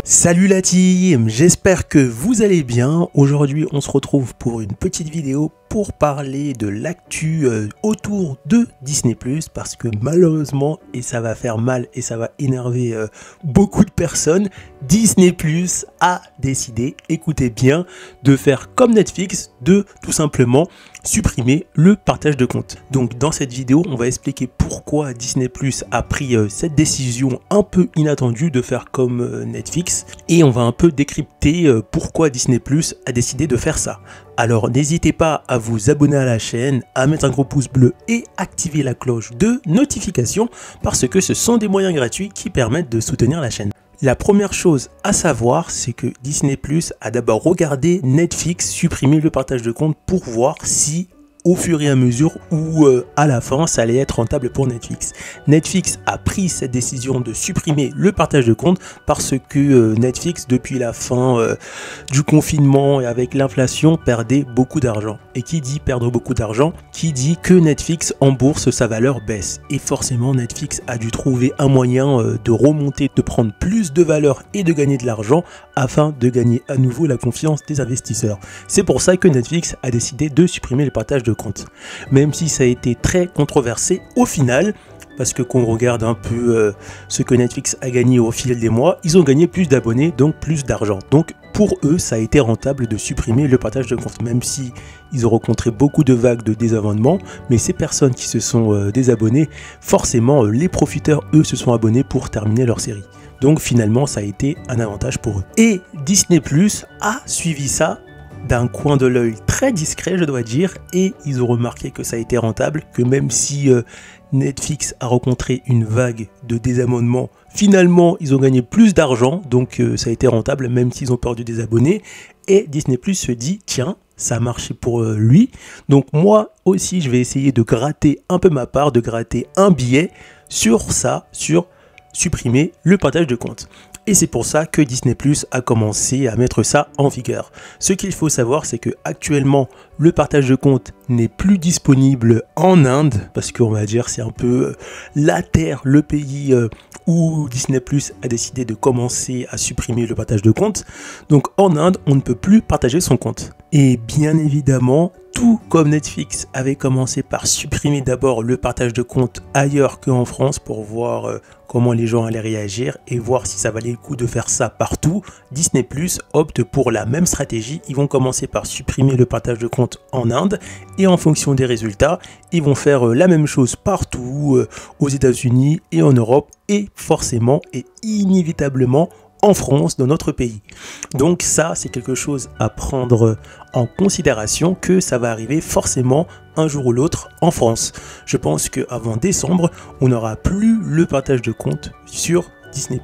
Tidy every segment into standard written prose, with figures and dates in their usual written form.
Salut la team, j'espère que vous allez bien. Aujourd'hui on se retrouve pour une petite vidéo pour parler de l'actu autour de Disney+, parce que malheureusement, et ça va faire mal et ça va énerver beaucoup de personnes, Disney+ a décidé, écoutez bien, de faire comme Netflix, de tout simplement supprimer le partage de compte. Donc dans cette vidéo, on va expliquer pourquoi Disney+ a pris cette décision un peu inattendue de faire comme Netflix, et on va un peu décrypter pourquoi Disney+ a décidé de faire ça. Alors n'hésitez pas à vous abonner à la chaîne, à mettre un gros pouce bleu et activer la cloche de notification parce que ce sont des moyens gratuits qui permettent de soutenir la chaîne. La première chose à savoir, c'est que Disney+ a d'abord regardé Netflix supprimer le partage de compte pour voir si au fur et à mesure où à la fin ça allait être rentable pour Netflix. Netflix a pris cette décision de supprimer le partage de compte parce que Netflix, depuis la fin du confinement et avec l'inflation, perdait beaucoup d'argent. Et qui dit perdre beaucoup d'argent, qui dit que Netflix en bourse, sa valeur baisse. Et forcément Netflix a dû trouver un moyen de remonter, de prendre plus de valeur et de gagner de l'argent afin de gagner à nouveau la confiance des investisseurs. C'est pour ça que Netflix a décidé de supprimer le partage de compte. Même si ça a été très controversé au final, parce que quand on regarde un peu ce que Netflix a gagné au fil des mois, ils ont gagné plus d'abonnés, donc plus d'argent. Donc pour eux, ça a été rentable de supprimer le partage de compte, même si ils ont rencontré beaucoup de vagues de désabonnements, mais ces personnes qui se sont désabonnées, forcément les profiteurs, eux, se sont abonnés pour terminer leur série. Donc finalement, ça a été un avantage pour eux. Et Disney+ a suivi ça d'un coin de l'œil très discret, je dois dire, et ils ont remarqué que ça a été rentable, que même si Netflix a rencontré une vague de désabonnements, finalement ils ont gagné plus d'argent, donc ça a été rentable même s'ils ont perdu des abonnés, et Disney+ se dit tiens, ça a marché pour lui, donc moi aussi je vais essayer de gratter un peu ma part, de gratter un billet sur ça, sur supprimer le partage de compte. Et c'est pour ça que Disney+ a commencé à mettre ça en vigueur. Ce qu'il faut savoir, c'est que actuellement le partage de compte n'est plus disponible en Inde, parce qu'on va dire c'est un peu la terre, le pays où Disney+ a décidé de commencer à supprimer le partage de compte. Donc en Inde, on ne peut plus partager son compte. Et bien évidemment, tout comme Netflix avait commencé par supprimer d'abord le partage de compte ailleurs qu'en France pour voir comment les gens allaient réagir et voir si ça valait le coup de faire ça partout, Disney+ opte pour la même stratégie. Ils vont commencer par supprimer le partage de compte en Inde et en fonction des résultats, ils vont faire la même chose partout aux États-Unis et en Europe et forcément et inévitablement en France, dans notre pays. Donc ça, c'est quelque chose à prendre en considération, que ça va arriver forcément un jour ou l'autre en France. Je pense qu'avant décembre, on n'aura plus le partage de compte sur Disney+.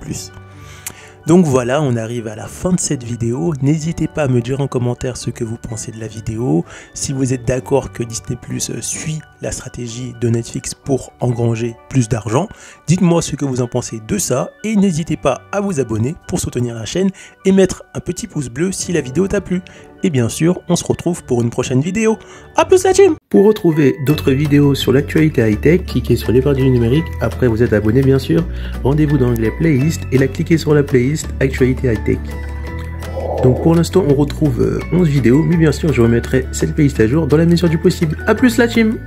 Donc voilà, on arrive à la fin de cette vidéo. N'hésitez pas à me dire en commentaire ce que vous pensez de la vidéo. Si vous êtes d'accord que Disney+ suit la stratégie de Netflix pour engranger plus d'argent, dites-moi ce que vous en pensez de ça. Et n'hésitez pas à vous abonner pour soutenir la chaîne et mettre un petit pouce bleu si la vidéo t'a plu. Et bien sûr, on se retrouve pour une prochaine vidéo. A plus la team! Pour retrouver d'autres vidéos sur l'actualité high-tech, cliquez sur les barres du numérique. Après, vous êtes abonné bien sûr. Rendez-vous dans l'onglet playlist et là, cliquez sur la playlist actualité high-tech. Donc pour l'instant, on retrouve 11 vidéos, mais bien sûr, je remettrai cette playlist à jour dans la mesure du possible. A plus la team!